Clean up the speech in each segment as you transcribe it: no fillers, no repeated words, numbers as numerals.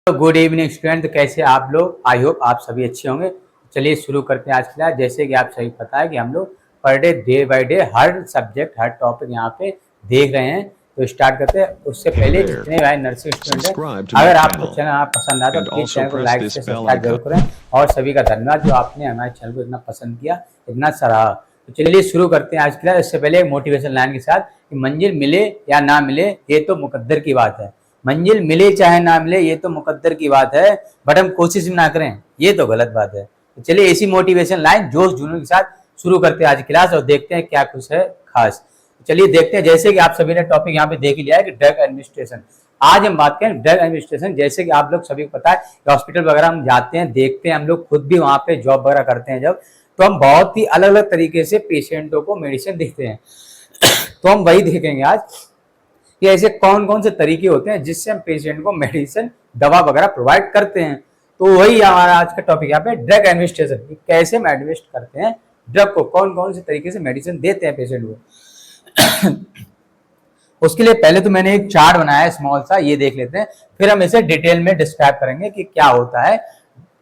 तो good evening student, कैसे आप लोग? आई होप आप सभी अच्छे होंगे। चलिए शुरू करते हैं आज की क्लास। जैसे कि आप सभी पता है कि हम लोग per day by day her subject her topic यहाँ पे देख रहे हैं। तो स्टार्ट करते हैं। उससे पहले जितने भाई नर्सिंग स्टूडेंट हैं, अगर आपको चैनल आप पसंद आता है तो प्लीज़ चैनल को लाइक से सब्सक्राइब जरूर करें। और सभी का धन्यवाद जो आपने हमारे चैनल को इतना पसंद किया, इतना सराहा। तो चलिए शुरू करते हैं आज की क्लास। इससे पहले एक मोटिवेशन लाइन के साथ कि मंजिल मिले या ना मिले ये तो मुकद्दर की बात है। मंजिल मिले चाहे ना मिले ये तो मुकद्दर की बात है, बट हम कोशिश भी ना करें ये तो गलत बात है। तो चलिए इसी मोटिवेशन लाइन जोश जुनून के साथ शुरू करते हैं आज क्लास और देखते हैं क्या कुछ है खास। चलिए देखते हैं। जैसे कि आप सभी ने टॉपिक यहाँ पे देख लिया है कि ड्रग एडमिनिस्ट्रेशन। आज हम बात करें ड्रग एडमिनिस्ट्रेशन। जैसे कि आप लोग सभी को पता है कि हॉस्पिटल वगैरह हम जाते हैं, देखते हैं, हम लोग खुद भी वहाँ पे जॉब वगैरह करते हैं जब, तो हम बहुत ही अलग अलग तरीके से पेशेंटों को मेडिसिन देते हैं। तो हम वही देखेंगे आज कि ऐसे कौन कौन से तरीके होते हैं जिससे हम पेशेंट को मेडिसिन दवा वगैरह प्रोवाइड करते हैं। तो वही हमारा आज का टॉपिक यहाँ पे ड्रग एडमिनिस्ट्रेशन, कैसे हम एडमिनिस्ट करते हैं ड्रग को, कौन कौन से तरीके से मेडिसिन देते हैं पेशेंट को। उसके लिए पहले तो मैंने एक चार्ट बनाया है स्मॉल सा, ये देख लेते हैं, फिर हम इसे डिटेल में डिस्क्राइब करेंगे कि क्या होता है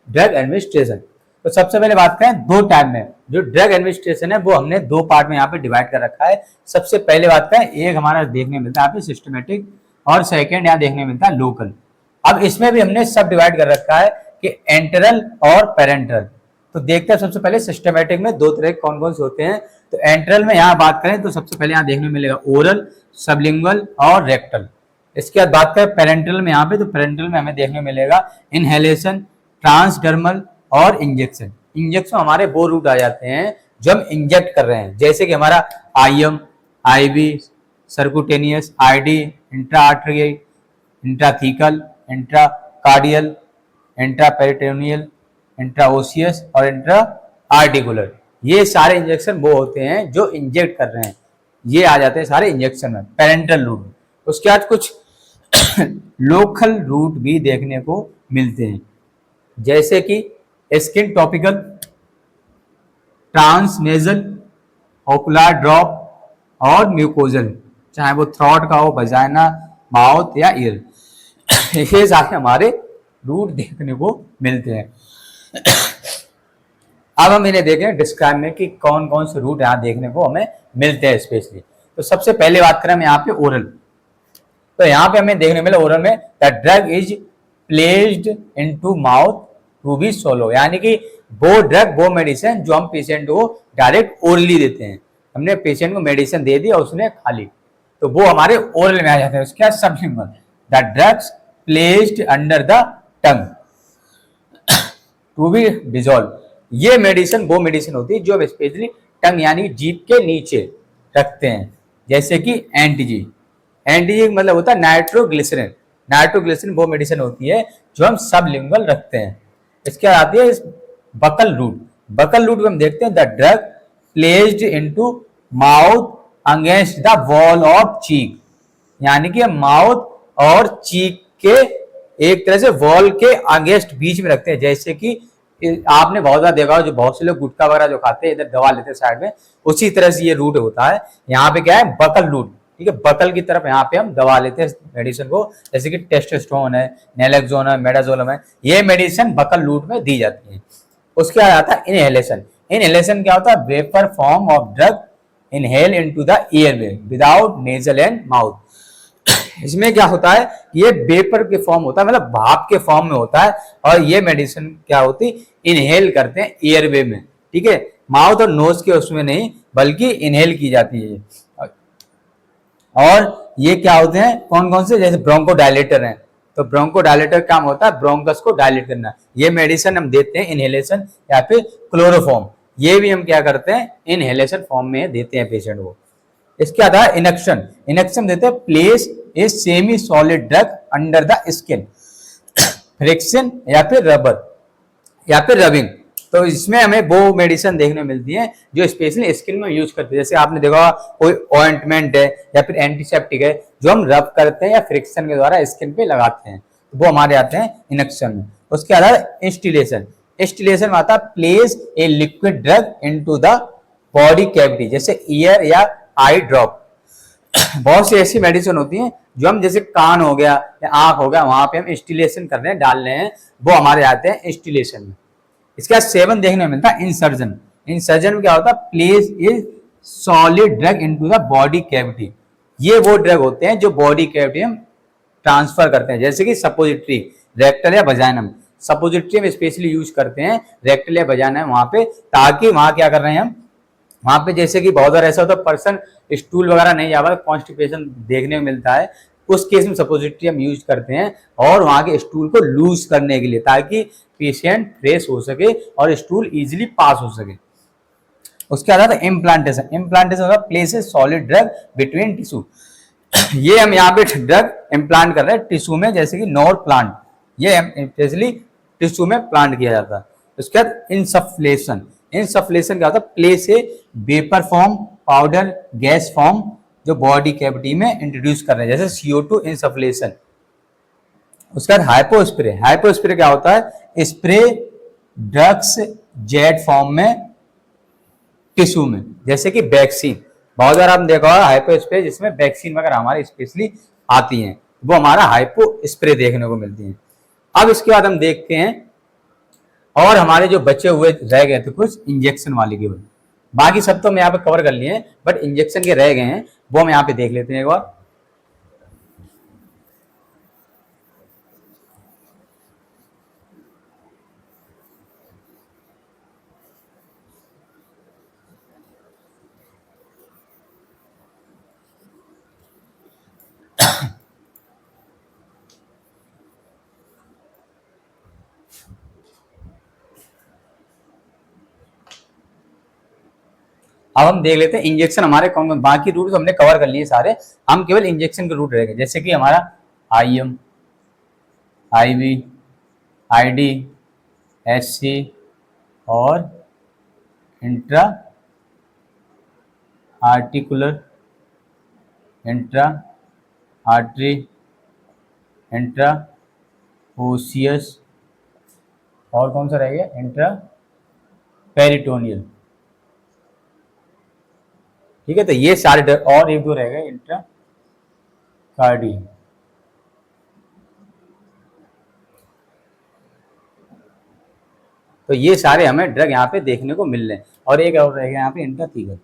ड्रग एडमिनिस्ट्रेशन। तो सबसे पहले बात करें दो टाइप में। जो ड्रग एडमिनिस्ट्रेशन है वो हमने दो पार्ट में यहाँ पे डिवाइड कर रखा है। सबसे पहले बात करें, एक हमारा देखने मिलता है यहाँ पे सिस्टमेटिक और सेकंड यहाँ देखने मिलता है लोकल। अब इसमें भी हमने सब डिवाइड कर रखा है कि एंटरल और पेरेंटल। तो देखते हैं सबसे पहले सिस्टमेटिक में दो तरह कौन कौन से होते हैं। तो एंटरल में यहाँ बात करें तो सबसे पहले यहाँ देखने मिलेगा ओरल, सबलिंगुअल और रेक्टल। इसके बाद बात करें पेरेंटल में यहाँ पे, तो पेरेंटल में हमें देखने मिलेगा इनहेलेशन, ट्रांसडर्मल और इंजेक्शन। इंजेक्शन हमारे वो रूट आ जाते हैं जो हम इंजेक्ट कर रहे हैं, जैसे कि हमारा IM, IV, subcutaneous, ID, intraarterial, intrathecal, intracardial, intraperitoneal, intraosseous और इंट्रा आर्टिकुलर। ये सारे इंजेक्शन वो होते हैं जो इंजेक्ट कर रहे हैं, ये आ जाते हैं सारे इंजेक्शन में पेरेंटल रूट। उसके बाद कुछ लोकल रूट भी देखने को मिलते हैं, जैसे कि स्किन टॉपिकल, ट्रांसनेजल, ओकुलर ड्रॉप और म्यूकोजल, चाहे वो थ्रॉट का हो, वजाइना, माउथ या ईयर। ये सारे हमारे रूट देखने को मिलते हैं। अब हम इन्हें देखें डिस्क्राइब में कि कौन कौन से रूट यहाँ देखने को हमें मिलते हैं स्पेशली। तो सबसे पहले बात करें हम यहाँ पे ओरल। तो यहाँ पे हमें देखने मिला ओरल में the drug is placed into mouth to be swallow, यानी कि वो ड्रग वो मेडिसिन जो हम पेशेंट को डायरेक्ट ओरली देते हैं। हमने पेशेंट को मेडिसिन दे दी और उसने खा ली, तो वो हमारे ओरल में आ जाते हैं। उसके बाद sublingual, the drugs placed under the tongue to be dissolve. ये मेडिसिन वो मेडिसिन होती है जो हम स्पेशली टंग यानी जीभ के नीचे रखते हैं, जैसे कि एंटीजी। एंटीजी मतलब होता है नाइट्रोग्लिसरिन। नाइट्रोग्लिसरिन वो मेडिसिन होती है जो हम सबलिंगुअल रखते हैं। इसके बाद आती है बकल रूट। बकल रूट में हम देखते हैं the drug placed into mouth against the wall of cheek, यानी कि माउथ और चीक के एक तरह से वॉल के अगेंस्ट बीच में रखते हैं। जैसे कि आपने बहुत बार देखा हो, जो बहुत से लोग गुटखा वगैरह जो खाते हैं इधर दबा लेते हैं साइड में, उसी तरह से ये रूट होता है। यहाँ पे क्या है, बकल रूट, ठीक है, बकल की तरफ यहाँ पे हम दबा लेते हैं मेडिसिन को, जैसे कि टेस्टोस्टेरोन है, नेलेक्सोन है, मेडाजोलम है, ये मेडिसिन बकल रूट में दी जाती है। उसके बाद आता है इनहेलेशन। इनहेलेशन क्या होता है, vapour form of drug inhale into the airway without nasal and mouth. इसमें क्या होता है, ये वेपर के फॉर्म होता है, मतलब भाप के फॉर्म में होता है, और ये मेडिसिन क्या होती है, इनहेल करते हैं एयरवे में, ठीक है, माउथ और नोज के उसमें नहीं, बल्कि इनहेल की जाती है। और ये क्या होते हैं, कौन कौन से, जैसे ब्रोंकोडायलेटर हैं, तो ब्रोंकोडायलेटर काम होता है ब्रोंकस को डायलेट करना। ये मेडिसिन हम देते हैं इनहेलेशन या फिर क्लोरोफॉर्म, ये भी हम क्या करते हैं इनहेलेशन फॉर्म में देते हैं पेशेंट को। इसके बाद है इनेक्शन। इनेक्शन देते हैं place a semi solid drug under the skin, friction या फिर रबर या फिर रबिंग। तो इसमें हमें वो मेडिसिन देखने मिलती है जो स्पेशली स्किन में यूज करते हैं। जैसे आपने देखा कोई ऑइंटमेंट है या फिर एंटीसेप्टिक है जो हम रब करते हैं या फ्रिक्शन के द्वारा स्किन पे लगाते हैं, तो वो हमारे आते हैं इनेक्शन में। उसके बाद इंस्टिलेशन। इंस्टिलेशन में आता है place a liquid drug into the body cavity, जैसे ईयर या आई ड्रॉप। बहुत सी ऐसी मेडिसिन होती हैं जो हम जैसे कान हो गया या आंख हो गया वहां पे हम इंस्टिलेशन कर रहे हैं, डाल रहे हैं, वो हमारे आते हैं इंस्टिलेशन में। इसके बाद 7 देखने में मिलता है इंसर्जन। इंसर्जन में क्या होता है, place is solid drug into the body cavity. ये वो ड्रग होते हैं जो बॉडी कैविटी में ट्रांसफर करते हैं, जैसे कि सपोजिटरी, रेक्टल या वजाइनम। सपोजिटरी में स्पेशली यूज करते हैं, रेक्टल या वजाइनम वहां पे, ताकि वहां क्या कर रहे हैं हम, वहां पे जैसे कि बहुत बार ऐसा होता है पर्सन स्टूल वगैरह नहीं जा पाता, कॉन्स्टिपेशन देखने में मिलता है, उस केस में सपोजिटरी हम यूज करते हैं और वहां के स्टूल को लूज करने के लिए, ताकि पेशेंट फ्रेश हो सके और स्टूल इजीली पास हो सके। उसके बाद इम्प्लांटेशन। इम्प्लांटेशन होता है place a solid drug between tissue. ये हम यहाँ पे ड्रग इम्प्लांट कर रहे हैं टिश्यू में, जैसे कि नोर प्लांट, ये स्पेशली टिश्यू में प्लांट किया जाता है। उसके बाद इंसफ्लेशन। इंसफ्लेशन क्या होता है, place a vapour form, powder, gas form जो बॉडी कैविटी में इंट्रोड्यूस कर रहे हैं, जैसे CO2 इंसफ्लेशन। उसके बाद हाइपोस्प्रे। हाइपोस्प्रे क्या होता है, स्प्रे ड्रग्स जेट फॉर्म में टिश्यू में, जैसे कि वैक्सीन। बहुत बार आपने देखा होगा हाइपो स्प्रे, जिसमें वैक्सीन वगैरह हमारी स्पेशली आती हैं, वो हमारा हाइपो स्प्रे देखने को मिलती है। अब इसके बाद हम देखते हैं, और हमारे जो बचे हुए रह गए थे कुछ इंजेक्शन वाले केवल, बाकी सब तो हम यहाँ पे कवर कर लिए हैं, बट इंजेक्शन के रह गए हैं, वो हम यहाँ पे देख लेते हैं एक बार। अब हम देख लेते हैं इंजेक्शन हमारे कौन कौन, बाकी रूट हमने कवर कर लिए सारे, हम केवल इंजेक्शन के रूट रह गए, जैसे कि हमारा IM, IV, ID, SC और intra articular, intra artery, intra osseous, और कौन सा रह गया, इंट्रा पेरिटोनियल। ठीक है, तो ये सारे और एक दो रह गए, इंट्रा कार्डी। तो ये सारे हमें ड्रग यहाँ पे देखने को मिल रहे हैं, और एक और रह गया यहाँ पे इंट्राथीकल।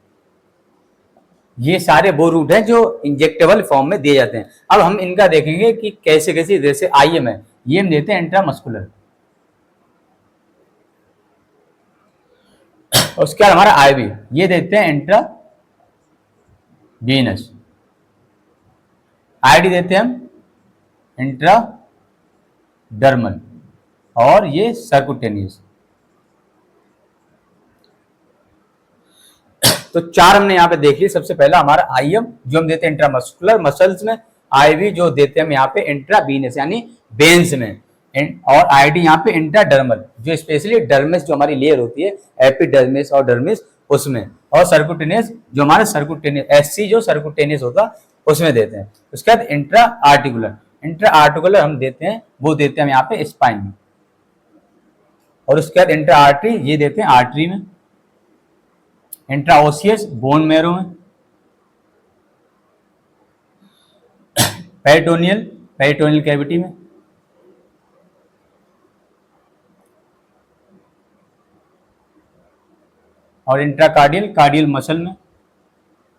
ये सारे वो रूट हैं जो इंजेक्टेबल फॉर्म में दिए जाते हैं। अब हम इनका देखेंगे कि कैसे कैसे, जैसे IM है, ये हम देते हैं इंट्रामस्कुलर। उसके बाद हमारा IV, ये देते हैं इंट्रा वीनस। ID देते हैं हम इंट्रा डर्मल, और ये सर्कुटेनियस। तो 4 हमने यहाँ पे देख ली। सबसे पहला हमारा IM जो हम देते हैं इंट्रामस्कुलर मसल्स में, IV जो देते हैं हम यहाँ पे इंट्रावीनस यानी वेन्स में, और ID यहाँ पे इंट्राडर्मल जो स्पेशली डर्मिस जो हमारी लेयर होती है, एपिडर्मिस और डर्मिस उसमें, और सर्कुटेनियस जो हमारा सर्कुटेनियस SC जो सर्कुटेनियस होता उसमें देते हैं। उसके बाद इंट्रा आर्टिकुलर, इंट्रा आर्टिकुलर हम देते हैं, वो देते हैं हम यहाँ पे स्पाइन में, और उसके बाद इंट्रा आर्टरी ये देते हैं आर्टरी में, इंट्राओसियस बोन मैरो में, पेरिटोनियल पेरिटोनियल कैविटी में, और इंट्राकार्डियल कार्डियल मसल में,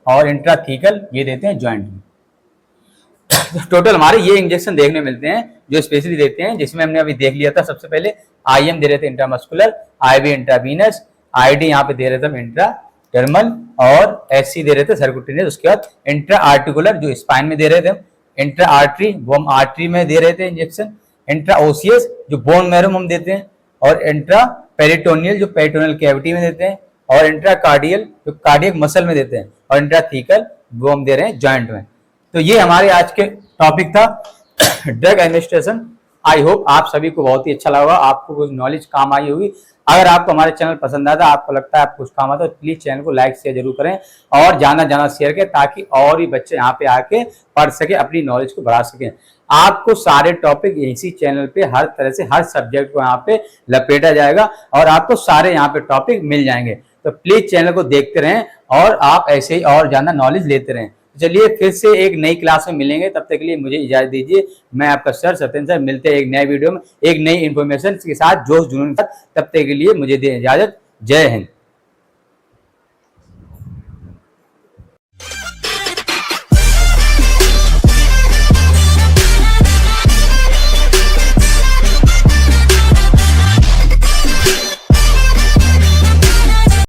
और इंट्राथीकल ये देते हैं जॉइंट में। टोटल हमारे ये इंजेक्शन देखने मिलते हैं जो स्पेशली देते हैं, जिसमें हमने अभी देख लिया था। सबसे पहले IM दे रहे थे इंट्रामस्कुलर, IV इंट्रावीनस, ID यहाँ पे दे रहे थे हम इंट्राडर्मल, और SC दे रहे थे सर्कुटेनियस। उसके बाद इंट्रा आर्टिकुलर जो स्पाइन में दे रहे थे, इंट्रा आर्टरी वो हम आर्टरी में दे रहे थे इंजेक्शन, इंट्रा ओसियस जो बोन मैरो में हम देते हैं, और इंट्रा पेरिटोनियल जो पेरिटोनियल कैविटी में देते हैं, और इंट्रा कार्डियल जो कार्डियक मसल में देते हैं, और इंट्राथीकल वो हम दे रहे हैं जॉइंट में। तो ये हमारे आज के टॉपिक था ड्रग एडमिनिस्ट्रेशन। आई होप आप सभी को बहुत ही अच्छा लगा, आपको कुछ नॉलेज काम आई होगी। अगर आपको हमारे चैनल पसंद आता, आपको लगता है आपको कुछ काम आता, तो प्लीज चैनल को लाइक शेयर जरूर करें, और जाना शेयर करें, ताकि और भी बच्चे यहाँ पे आके पढ़ सके, अपनी नॉलेज को बढ़ा सकें। आपको सारे टॉपिक इसी चैनल पे हर तरह से हर सब्जेक्ट को यहाँ पे लपेटा जाएगा, और आपको सारे यहाँ पे टॉपिक मिल जाएंगे। तो प्लीज चैनल को देखते रहें, और आप ऐसे ही और ज्यादा नॉलेज लेते रहें। चलिए फिर से एक नई क्लास में मिलेंगे, तब तक के लिए मुझे इजाजत दीजिए। मैं आपका सर सत्येंद्र सर, मिलते हैं एक नए वीडियो में एक नई इन्फॉर्मेशन के साथ, जोश जुनून के साथ। तब तक के लिए मुझे दें इजाजत। जय हिंद।